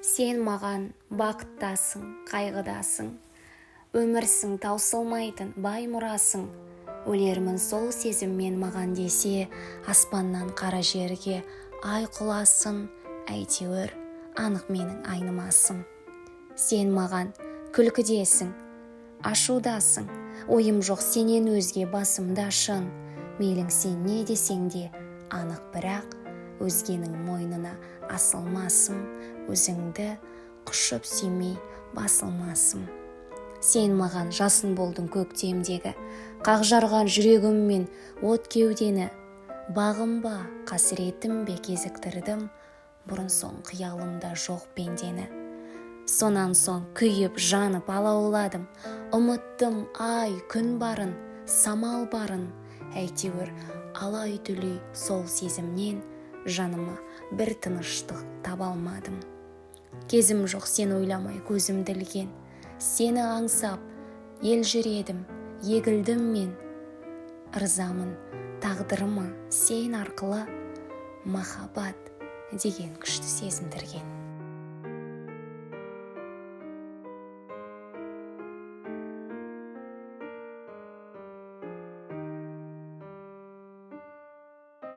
Сен маған бақыттасың, қайғыдасың, өмірсің таусылмайтын бай мұрасың. Өлермін сол сезіммен маған десе, аспаннан қара жерге ай құласын, әйтеуір анық менің айнымасым. Сен маған күлкідесің, ашудасың, ойым жоқ сенен өзге басымда шын. Мейлің сен не десең де анық, бірақ өзгенің мойнына асылмасым, өзіңді құшып сүймей басылмасым. Сен маған жасын болдың көктемдегі, қақ жарған жүрегіммен от кеудені. Бағым ба, қасіретім бе кезіктірдім, бұрын соң қиялымда жоқ пендені. Сонан соң күйіп жанып алауладым, ұмыттым ай күн барын, самал барын. Әйтеуір алай-түлей сол сезімнен жаныма бір тыныштық таба алмадым. Кезім жоқ сен ойламай көзімді ілген, сені аңсап ел жүредім, егілдім мен. Ырзамын тағдырыма сен арқылы, махаббат деген күшті сезіндірген.